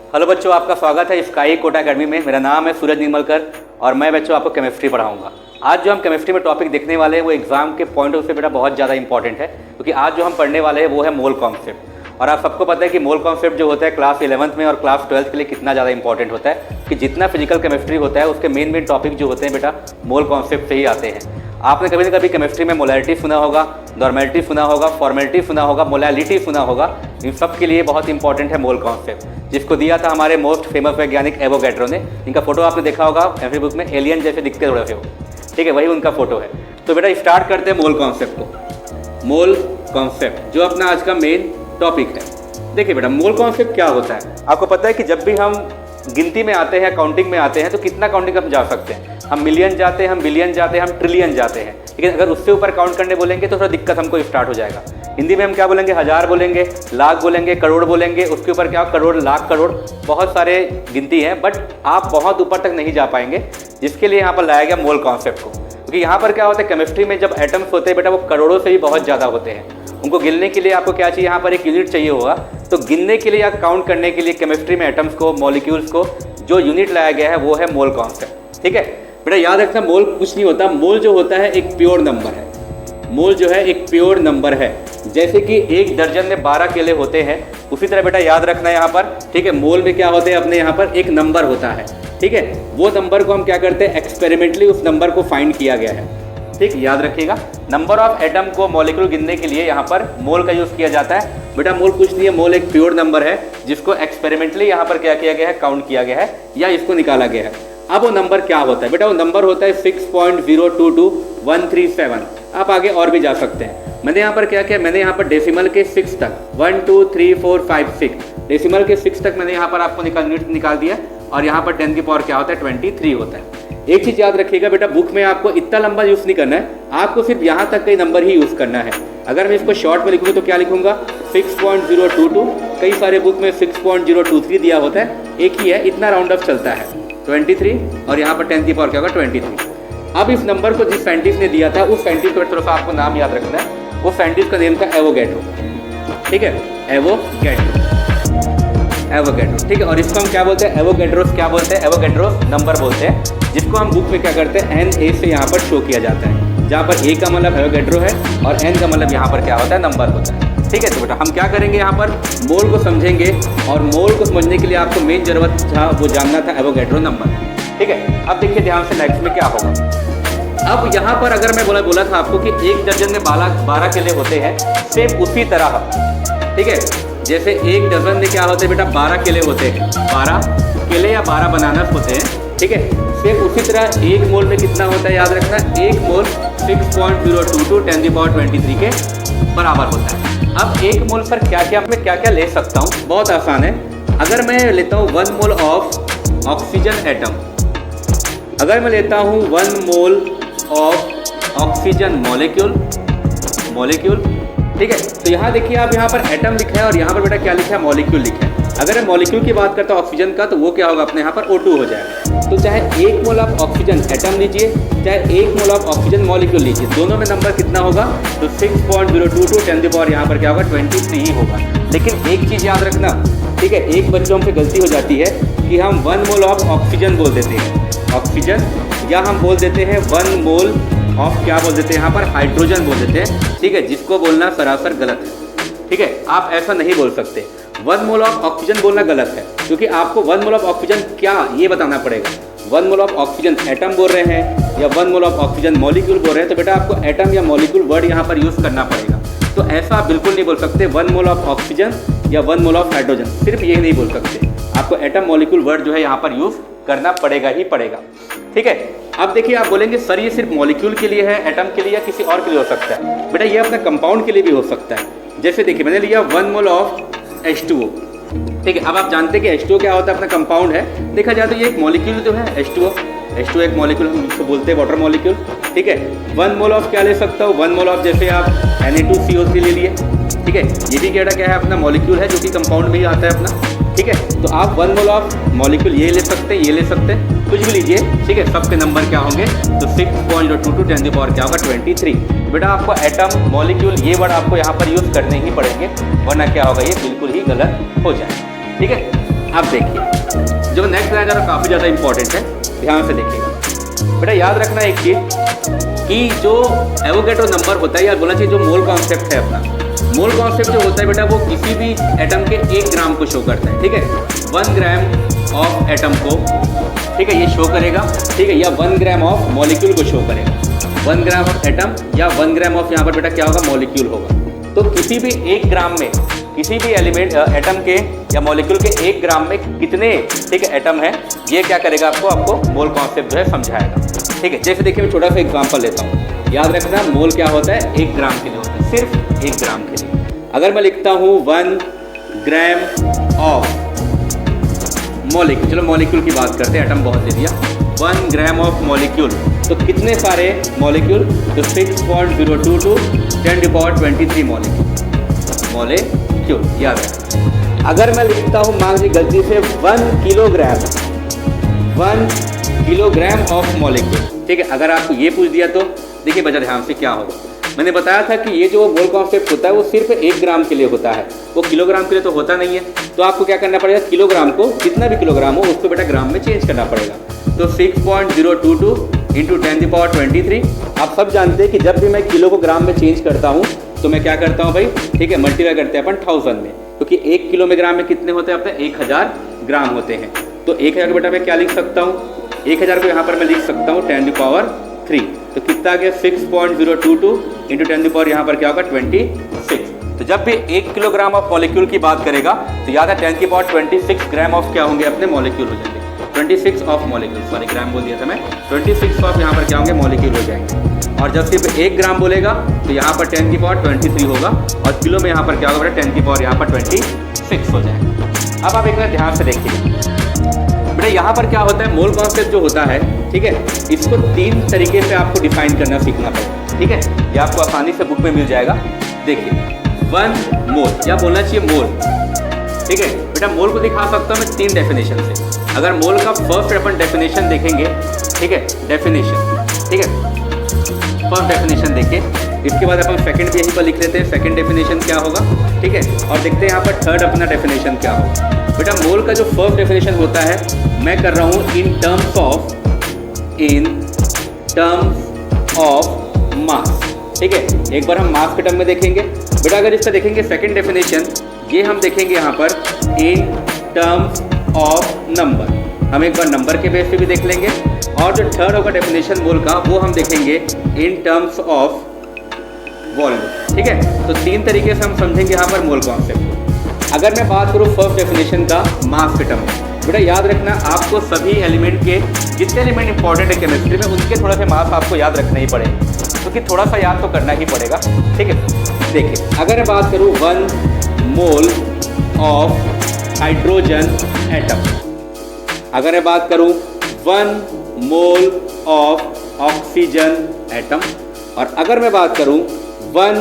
Hello बच्चों, आपका स्वागत है स्काई कोटा अकेडमी में। मेरा नाम है सूरज निर्मलकर और मैं बच्चों आपको केमिस्ट्री पढ़ाऊंगा। आज जो हम केमिस्ट्री में टॉपिक देखने वाले हैं वो एग्जाम के पॉइंट ऑफ व्यू से बेटा बहुत ज़्यादा इंपॉर्टेंट है, क्योंकि आज जो हम पढ़ने वाले हैं वो है मोल कॉन्सेप्ट। और आप सबको पता है कि मोल कॉन्सेप्ट जो होता है क्लास 11th में और क्लास 12th के लिए कितना ज़्यादा इंपॉर्टेंट होता है, कि जितना फिजिकल केमिस्ट्री होता है उसके मेन टॉपिक जो होते हैं बेटा मोल कॉन्सेप्ट से ही आते हैं। आपने कभी न कभी केमिस्ट्री में मोलैरिटी सुना होगा, नॉर्मेलिटी सुना होगा, फॉर्मेलिटी सुना होगा, मोलैलिटी सुना होगा। इन सब के लिए बहुत इंपॉर्टेंट है मोल कॉन्सेप्ट, जिसको दिया था हमारे मोस्ट फेमस वैज्ञानिक एवोगैड्रो ने। इनका फोटो आपने देखा होगा एमफिल बुक में, एलियन जैसे दिखते थोड़े से हो, ठीक है, वही उनका फोटो है। तो बेटा स्टार्ट करते हैं मोल कॉन्सेप्ट को। मोल कॉन्सेप्ट जो अपना आज का मेन टॉपिक है। देखिए बेटा, मोल कॉन्सेप्ट क्या होता है, आपको पता है कि जब भी हम गिनती में आते हैं, काउंटिंग में आते हैं, तो कितना काउंटिंग हम जा सकते हैं? हम मिलियन जाते हैं, हम बिलियन जाते हैं, हम ट्रिलियन जाते हैं। लेकिन अगर उससे ऊपर काउंट करने बोलेंगे तो थोड़ा दिक्कत हमको स्टार्ट हो जाएगा। हिंदी में हम क्या बोलेंगे? हज़ार बोलेंगे, लाख बोलेंगे, करोड़ बोलेंगे। उसके ऊपर क्या? करोड़, लाख, करोड़, बहुत सारे गिनती हैं, बट आप बहुत ऊपर तक नहीं जा पाएंगे। जिसके लिए यहाँ पर लाया गया मोल कॉन्सेप्ट को, क्योंकि यहाँ पर क्या होता है, केमिस्ट्री में जब एटम्स होते हैं बेटा वो करोड़ों से भी बहुत ज़्यादा होते हैं। उनको गिनने के लिए आपको क्या चाहिए? यहाँ पर एक यूनिट चाहिए होगा। तो गिनने के लिए या काउंट करने के लिए केमिस्ट्री में एटम्स को, मॉलिक्यूल्स को जो यूनिट लाया गया है वो है मोल कॉन्सेप्ट। ठीक है बेटा, याद रखना मोल कुछ नहीं होता। मोल जो होता है एक प्योर नंबर है। मोल जो है एक प्योर नंबर है। जैसे कि एक दर्जन में 12 केले होते हैं, उसी तरह बेटा याद रखना यहाँ पर, ठीक है, मोल में क्या होते हैं अपने यहाँ पर एक नंबर होता है। ठीक है, वो नंबर को हम क्या करते हैं? एक्सपेरिमेंटली उस नंबर को फाइंड किया गया है। ठीक, याद रखिएगा। नंबर ऑफ एटम को, मॉलिक्यूल गिनने के लिए यहाँ पर मोल का यूज़ किया जाता है। बेटा मोल कुछ नहीं है, मोल एक प्योर नंबर है जिसको एक्सपेरिमेंटली यहाँ पर क्या किया गया है? काउंट किया गया है या इसको निकाला गया है। अब वो नंबर क्या होता है बेटा? वो नंबर होता है 6.022137। आप आगे और भी जा सकते हैं। मैंने यहाँ पर क्या किया? मैंने यहाँ पर डेसिमल के 6 तक 1 2 3 4 5 6 डेसिमल के 6 तक मैंने यहाँ पर आपको निकाल दिया। और यहाँ पर 10 की पावर क्या होता है? 23 होता है। एक चीज़ याद रखिएगा बेटा, बुक में आपको इतना लंबा यूज़ नहीं करना है, आपको सिर्फ यहाँ तक कई नंबर ही यूज़ करना है। अगर मैं इसको शॉर्ट में लिखूँगा तो क्या लिखूँगा? 6.022। कई सारे बुक में 6.023 दिया होता है, एक ही है, इतना राउंड ऑफ चलता है 23। और यहाँ पर 10 की पावर क्या होगा? 23। अब इस नंबर को जिस साइंटिस्ट ने दिया था उस साइंटिस्ट को थोड़ा सा आपको नाम याद रखना है। वो साइंटिस्ट का नेम था एवोगैड्रो। ठीक है, एवोगैड्रो। ठीक है, और इसको हम क्या बोलते हैं? एवोगैड्रोस क्या बोलते हैं? एवोगैड्रोस नंबर बोलते हैं, जिसको हम बुक में क्या करते हैं? NA से यहाँ पर शो किया जाता है, जहाँ पर A का मतलब एवोगैड्रो है और N का मतलब यहाँ पर क्या होता है? नंबर होता है। ठीक है, तो बेटा हम क्या करेंगे? यहाँ पर मोल को समझेंगे, और मोल को समझने के लिए आपको मेन जरूरत था वो जानना था एवोगैड्रो नंबर। ठीक है, अब देखिए ध्यान से नेक्स्ट में क्या होगा। अब यहाँ पर अगर मैं बोला था आपको कि एक दर्जन में 12 केले होते हैं, सेम उसी तरह, ठीक है, जैसे एक डजन में क्या होते हैं बेटा? 12 केले होते हैं, 12 केले या 12 बनानास होते हैं। ठीक है, सेम उसी तरह एक मोल में कितना होता है? याद रखना, एक मोल 6.022 10 की पावर 23 के बराबर होता है। अब एक मोल पर क्या क्या ले सकता हूँ? बहुत आसान है। अगर मैं लेता हूँ 1 मोल ऑफ ऑक्सीजन एटम, अगर मैं लेता हूँ 1 मोल ऑफ ऑक्सीजन मॉलिक्यूल, ठीक है, तो यहाँ देखिए आप, यहाँ पर एटम लिखा है और यहाँ पर बेटा क्या लिखा है? मॉलिक्यूल लिखा है। अगर मैं मॉलिक्यूल की बात करता हूँ ऑक्सीजन का, तो वो क्या होगा अपने यहाँ पर? O2 हो जाएगा। तो चाहे 1 मोल ऑफ ऑक्सीजन एटम लीजिए, चाहे 1 मोल ऑफ ऑक्सीजन मॉलिक्यूल लीजिए, दोनों में नंबर कितना होगा? तो 6.022 10 की पावर यहाँ पर क्या होगा? 23 ही होगा। लेकिन एक चीज़ याद रखना, ठीक है, एक बच्चों से गलती हो जाती है कि हम 1 मोल ऑफ ऑक्सीजन बोल देते हैं, ऑक्सीजन, या हम बोल देते हैं 1 मोल ऑफ क्या बोल देते हैं? यहाँ पर हाइड्रोजन बोल देते हैं। ठीक है, जिसको बोलना सरासर गलत है। ठीक है, आप ऐसा नहीं बोल सकते। 1 मोल ऑफ ऑक्सीजन बोलना गलत है, क्योंकि आपको 1 मोल ऑफ ऑक्सीजन क्या ये बताना पड़ेगा। 1 मोल ऑफ ऑक्सीजन एटम बोल रहे हैं या 1 मोल ऑफ ऑक्सीजन मॉलिक्यूल बोल रहे हैं, तो बेटा आपको एटम या मॉलिक्यूल वर्ड यहाँ पर यूज़ करना पड़ेगा। तो ऐसा आप बिल्कुल नहीं बोल सकते 1 मोल ऑफ ऑक्सीजन या 1 मोल ऑफ हाइड्रोजन, सिर्फ ये नहीं बोल सकते। आपको एटम मॉलिक्यूल वर्ड जो है यहाँ पर यूज़ करना पड़ेगा ही पड़ेगा। ठीक है, अब देखिए आप बोलेंगे सर ये सिर्फ मॉलिक्यूल के लिए है, एटम के लिए या किसी और के लिए हो सकता है? बेटा ये अपना कंपाउंड के लिए भी हो सकता है। जैसे देखिए मैंने लिया 1 मोल ऑफ H2O। ठीक है, अब आप जानते हैं कि H2O क्या होता है? अपना कंपाउंड है। देखा जाए तो ये एक मॉलिक्यूल तो है H2O एक मॉलिक्यूल हम इसको बोलते हैं वाटर मॉलिक्यूल। ठीक है, 1 मोल ऑफ क्या ले सकता हूँ? 1 मोल ऑफ जैसे आप Na2CO3 ले लिए। ठीक है, ये भी क्या है? अपना मॉलिक्यूल है जो कि कंपाउंड में ही आता है अपना। ठीक है, तो आप 1 मोल ऑफ मॉलिक्यूल ये ले सकते हैं, ये ले सकते हैं, कुछ भी लीजिए। ठीक है, सबके नंबर क्या होंगे? तो 6.022 10 की पावर क्या होगा? 23। बेटा आपको एटम, मॉलिक्यूल ये वर्ड आपको यहाँ पर यूज़ करने ही पड़ेंगे, वरना क्या होगा? ये बिल्कुल ही गलत हो जाए। ठीक है, अब देखिए जो नेक्स्ट लाइन है काफ़ी ज़्यादा इंपॉर्टेंट है, ध्यान से देखिएगा बेटा। याद रखना एक चीज़ कि जो एवोगैड्रो नंबर होता है या बोलना चाहिए जो मोल कॉन्सेप्ट है अपना, मोल कॉन्सेप्ट जो होता है बेटा वो किसी भी एटम के 1 ग्राम को शो करता है, ठीक है। 1 ग्राम ऑफ एटम को, ठीक है, ये शो करेगा, ठीक है, या 1 ग्राम ऑफ मॉलिक्यूल को शो करेगा। 1 ग्राम ऑफ एटम या 1 ग्राम ऑफ यहाँ पर बेटा क्या होगा, मॉलिक्यूल होगा। तो किसी भी 1 ग्राम में, किसी भी एलिमेंट एटम के या मॉलिक्यूल के 1 ग्राम में कितने, ठीक है, एटम है, ये क्या करेगा आपको मोल कॉन्सेप्ट जो है समझाएगा, ठीक है। जैसे देखिए मैं छोटा सा एग्जांपल लेता हूँ। याद रखना मोल क्या होता है, 1 ग्राम के लिए होता है, सिर्फ 1 ग्राम के लिए। अगर मैं लिखता हूँ 1 ग्राम ऑफ मॉलिक्यूल, चलो मॉलिक्यूल की बात करते हैं, एटम बहुत दे दिया। 1 ग्राम ऑफ मॉलिक्यूल, तो कितने सारे मॉलिक्यूल, तो 6.022 10⁻23 मॉलिक्यूल, याद रखना। अगर मैं लिखता हूँ मान लीजिए गलती से 1 किलोग्राम ऑफ मॉलिक्यूल, ठीक है, अगर आपको ये पूछ दिया तो देखिए बच्चा ध्यान से क्या होगा। मैंने बताया था कि ये जो मोल कॉन्सेप्ट होता है वो सिर्फ 1 ग्राम के लिए होता है, वो किलोग्राम के लिए तो होता नहीं है। तो आपको क्या करना पड़ेगा, किलोग्राम को जितना भी किलोग्राम हो उसको बेटा ग्राम में चेंज करना पड़ेगा। तो 6.022 × 10⁻23। आप सब जानते हैं कि जब भी मैं किलो को ग्राम में चेंज करता हूँ तो मैं क्या करता हूँ भाई, ठीक है, मल्टीप्लाई करते हैं अपन 1000 में, क्योंकि 1 किलो में ग्राम में कितने होते हैं अपने 1000 ग्राम होते हैं। तो 1000 को बेटा मैं क्या लिख सकता हूँ, 1000 को यहाँ पर मैं लिख सकता हूँ 10⁻3। तो कितना आ गया 6.022 × 10⁻, यहाँ पर क्या होगा 26। तो जब भी 1 किलोग्राम ऑफ मॉलिक्यूल की बात करेगा तो याद है 10⁻26 ग्राम ऑफ क्या होंगे अपने मॉलिक्यूल हो जाएंगे। 26 ऑफ मॉलिक्यूल, सॉरी ग्राम बोल दिया था मैं, 26 ऑफ यहाँ पर क्या होंगे मॉलिक्यूल हो जाएंगे। और जब सिर्फ 1 ग्राम बोलेगा तो यहाँ पर 10⁻23 होगा, और किलो में यहाँ पर क्या होगा 10⁻26 हो जाएगा। अब आप एक बार ध्यान से देखिए बेटा, यहाँ पर क्या होता है, मोल कॉन्सेप्ट जो होता है, ठीक है, इसको 3 तरीके से आपको डिफाइन करना सीखना पड़ेगा, ठीक है। ये आपको आसानी से बुक में मिल जाएगा। देखिए 1 मोल या बोलना चाहिए मोल, ठीक है बेटा। मोल को दिखा सकता हूँ मैं 3 डेफिनेशन से। अगर मोल का फर्स्ट अपन डेफिनेशन देखेंगे, ठीक है, डेफिनेशन, ठीक है, फर्स्ट डेफिनेशन देखिए, इसके बाद अपन सेकंड भी यहीं पर लिख लेते हैं, सेकंड डेफिनेशन क्या होगा, ठीक है, और देखते हैं यहाँ पर थर्ड अपना डेफिनेशन क्या होगा। बेटा मोल का जो फर्स्ट डेफिनेशन होता है मैं कर रहा हूँ इन टर्म्स ऑफ मास, ठीक है। एक बार हम मास के टर्म में देखेंगे बेटा। अगर इसका देखेंगे सेकंड डेफिनेशन, ये हम देखेंगे यहाँ पर इन टर्म्स ऑफ नंबर, हम एक बार नंबर के बेस पे भी देख लेंगे। और जो थर्ड होगा डेफिनेशन मोल का वो हम देखेंगे इन टर्म्स ऑफ वॉल्यूम, ठीक है। तो 3 तरीके से हम समझेंगे यहाँ पर मोल कॉन्सेप्ट। अगर मैं बात करूँ फर्स्ट डेफिनेशन का मास के टर्म में, बेटा याद रखना आपको सभी एलिमेंट के जितने एलिमेंट इंपॉर्टेंट है केमिस्ट्री में उनके थोड़ा से मास आपको याद रखना ही पड़ेगा, क्योंकि थोड़ा सा याद तो करना ही पड़ेगा, ठीक है। देखिए अगर मैं बात करूँ 1 मोल ऑफ हाइड्रोजन एटम, अगर मैं बात करूँ 1 मोल ऑफ ऑक्सीजन एटम, और अगर मैं बात करूँ 1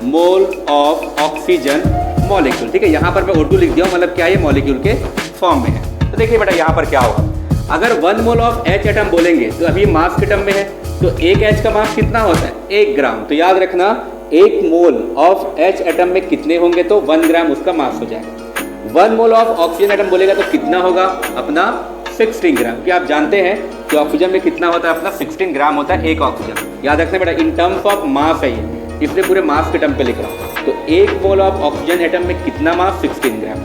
मोल ऑफ ऑक्सीजन मॉलिक्यूल, ठीक है। यहाँ पर मैं O2 लिख दिया हूँ, मतलब क्या ये मॉलिक्यूल के फॉर्म में है। तो देखिए बेटा यहाँ पर क्या होगा, अगर 1 मोल ऑफ H एटम बोलेंगे तो अभी मास के टर्म में है, तो 1 H का मास कितना होता है 1 ग्राम। तो याद रखना 1 मोल ऑफ H एटम में कितने होंगे, तो 1 ग्राम उसका मास हो जाएगा। 1 मोल ऑफ ऑक्सीजन एटम बोलेगा तो कितना होगा अपना 16 ग्राम, कि आप जानते हैं कि ऑक्सीजन में कितना होता है अपना 16 ग्राम होता है 1 ऑक्सीजन। याद रखना बेटा इन टर्म्स ऑफ मास है ये, इसलिए पूरे मास के टर्म पे लिख रहा हूँ। तो 1 मोल ऑफ ऑक्सीजन एटम में कितना मास 16 ग्राम।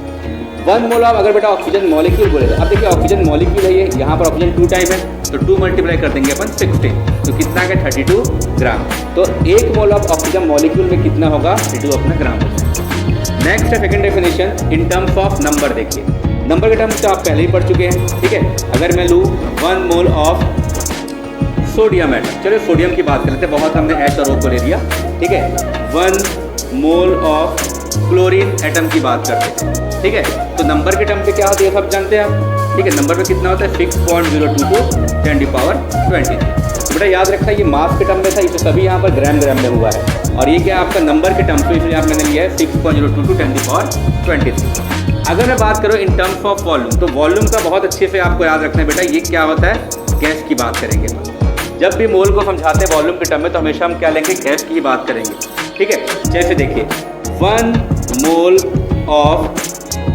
1 मोल ऑफ अगर बेटा ऑक्सीजन मॉलिक्यूल बोलेगा, अब देखिए ऑक्सीजन मॉलिक्यूल है ये, यहाँ पर ऑक्सीजन 2 टाइप है, तो 2 मल्टीप्लाई कर देंगे अपन 16, तो कितना है 32 ग्राम। तो 1 मोल ऑफ ऑक्सीजन मॉलिक्यूल में कितना होगा 32 अपना ग्राम हो जाएगा। नेक्स्ट है second definition in terms of number. देखिए नंबर के टर्म्स तो आप पहले ही पढ़ चुके हैं, ठीक है। अगर मैं लूँ 1 मोल ऑफ सोडियम एटम, चलिए सोडियम की बात कर लेते हैं, बहुत हमने H और O को ले लिया, ठीक है। 1 मोल ऑफ क्लोरीन एटम की बात करते हैं, ठीक है। तो नंबर के टर्म पे क्या होता है सब जानते हैं आप, ठीक है। नंबर पे कितना होता है 6.022 10⁻23। तो बेटा याद रखना ये मास के टर्म में था, इसे सभी यहाँ पर ग्राम ग्राम में हुआ है, और ये क्या आपका नंबर के टर्म पे, इसलिए आप मैंने लिया है 6.022 10⁻23। अगर मैं बात करूँ इन टर्म्स ऑफ वॉल्यूम, तो वॉल्यूम का बहुत अच्छे से आपको याद रखना है बेटा, ये क्या होता है गैस की बात करेंगे। जब भी मोल को समझाते हैं वॉल्यूम के टर्म में तो हमेशा हम क्या लेंगे गैस की बात करेंगे, ठीक है। जैसे देखिए 1 मोल ऑफ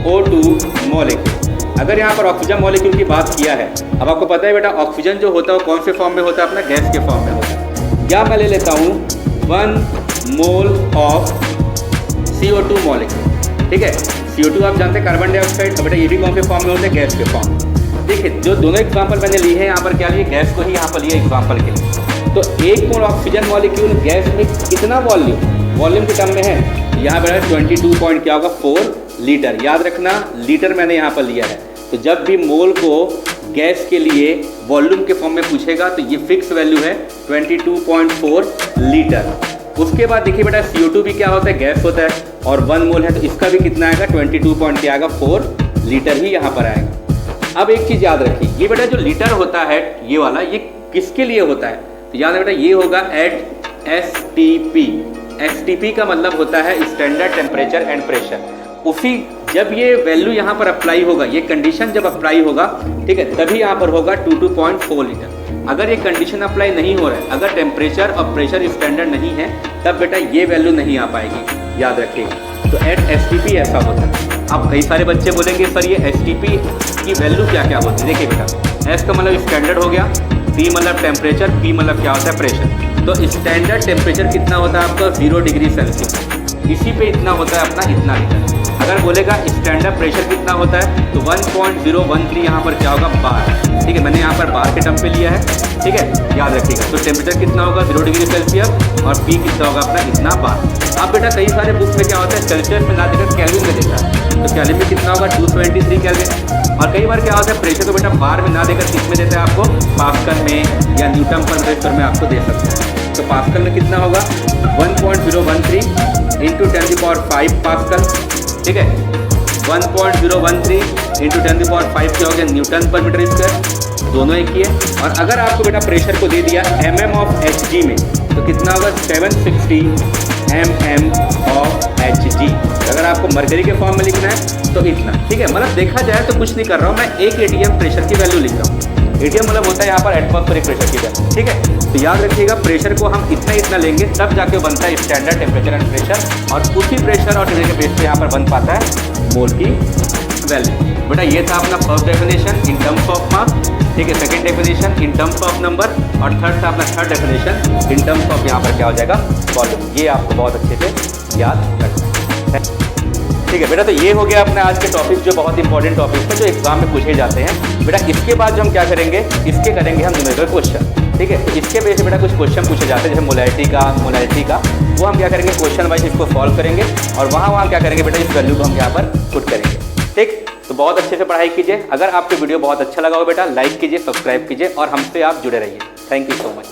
O2 मॉलिक्यूल, अगर यहाँ पर ऑक्सीजन मॉलिक्यूल की बात किया है, अब आपको पता है बेटा ऑक्सीजन जो होता है वो कौन से फॉर्म में होता है, अपना गैस के फॉर्म में होता है। या मैं ले लेता हूँ 1 मोल ऑफ CO2 मॉलिक्यूल, ठीक है। CO2 आप जानते हैं कार्बन डाइऑक्साइड, तो बेटा ये भी कौन से फॉर्म में होते हैं, गैस के फॉर्म में। देखिए जो दोनों एग्जाम्पल मैंने लिए हैं, यहाँ पर क्या लिए, गैस को ही यहाँ पर लिए एग्जाम्पल के लिए। तो 1 मोल ऑक्सीजन मॉलिक्यूल गैस में कितना वॉल्यूम के टर्म में है, यहाँ पर 22 पॉइंट क्या होगा 4 लीटर। याद रखना लीटर मैंने यहाँ पर लिया है। तो जब भी मोल को गैस के लिए वॉल्यूम के फॉर्म में पूछेगा तो ये फिक्स वैल्यू है 22.4 लीटर। उसके बाद देखिए बेटा CO2 भी क्या होता है, गैस होता है, और 1 मोल है तो इसका भी कितना आएगा 22.4 लीटर ही यहाँ पर आएगा। अब एक चीज़ याद रखिए, ये बेटा जो लीटर होता है ये वाला, ये किसके लिए होता है, तो याद बेटा ये होगा एट STP। STP का मतलब होता है स्टैंडर्ड टेम्परेचर एंड प्रेशर। उसी जब ये वैल्यू यहाँ पर अप्लाई होगा, ये कंडीशन जब अप्लाई होगा, ठीक है, तभी यहाँ पर होगा 22.4 लीटर। अगर ये कंडीशन अप्लाई नहीं हो रहा है, अगर टेम्परेचर और प्रेशर स्टैंडर्ड नहीं है, तब बेटा ये वैल्यू नहीं आ पाएगी, याद रखिएगा। तो एट STP ऐसा होता है। अब कई सारे बच्चे बोलेंगे सर ये STP की वैल्यू क्या क्या होती है। देखिए बेटा S का मतलब स्टैंडर्ड हो गया, T मतलब टेम्परेचर, P मतलब क्या होता है प्रेशर। तो स्टैंडर्ड टेम्परेचर कितना होता है आपका 0 डिग्री सेल्सियस, इसी पे इतना होता है अपना इतना लीटर। अगर बोलेगा स्टैंडर्ड प्रेशर कितना होता है तो 1.013 यहाँ पर क्या होगा बार, ठीक है, मैंने यहाँ पर बार के टर्म पे लिया है, ठीक है, याद रखिएगा। तो टेम्परेचर कितना होगा 0 डिग्री सेल्सियस और P कितना होगा अपना इतना बार। अब बेटा कई सारे बुक्स में क्या होता है सेल्सियस में ना देकर कैल्विन में देता है, तो कैल्विन में कितना होगा 223 कैल्विन। और कई बार क्या होता है प्रेशर को बेटा बार में ना देकर किस में देता है आपको, पास्कल में या न्यूटन पर मीटर में आपको दे सकते हैं। तो पास्कल में कितना होगा 1.013 इंटू 10⁵ पास्कल, ठीक है, 1.013 इंटू 10⁵ क्या हो गया न्यूटन पर मीटर स्क्वायर, दोनों एक ही है। और अगर आपको बेटा प्रेशर को दे दिया mm ऑफ Hg में तो कितना होगा 760 mm ऑफ Hg। अगर आपको मरकरी के फॉर्म में लिखना है तो इतना, ठीक है। मतलब देखा जाए तो कुछ नहीं कर रहा हूँ मैं, 1 atm प्रेशर की वैल्यू लिख रहा हूँ। ATM मतलब होता है यहाँ पर एटमॉस्फेरिक प्रेशर की वैल्यू, ठीक है। तो याद रखिएगा प्रेशर को हम इतना लेंगे तब जाके बनता है स्टैंडर्ड टेम्परेचर एंड प्रेशर, और उसी प्रेशर और टेम्परेचर के बेस पे यहाँ पर बन पाता है मोल की वैल्यू। बेटा ये था अपना first definition in terms of mass, ठीक है, second definition in terms of number, और थर्ड था अपना third definition in terms of यहाँ पर क्या हो जाएगा वॉल्यूम। ये आपको बहुत अच्छे से याद रखना है, ठीक है बेटा। तो ये हो गया अपना आज के टॉपिक जो बहुत इंपॉर्टेंट टॉपिक है जो एग्जाम में पूछे जाते हैं। बेटा इसके बाद जो हम क्या करेंगे, इसके करेंगे हम न्यूमेरिकल क्वेश्चन, ठीक है। तो इसके बेस पे बेटा कुछ क्वेश्चन पूछे जाते हैं जैसे मोलैरिटी का, वो हम क्या करेंगे क्वेश्चन वाइज इसको सॉल्व करेंगे, और वहाँ क्या करेंगे बेटा इस वैल्यू को हम यहाँ पर पुट करेंगे, ठीक। तो बहुत अच्छे से पढ़ाई कीजिए। अगर आपको वीडियो बहुत अच्छा लगा हो बेटा लाइक कीजिए, सब्सक्राइब कीजिए और हमसे आप जुड़े रहिए। Thank you so much.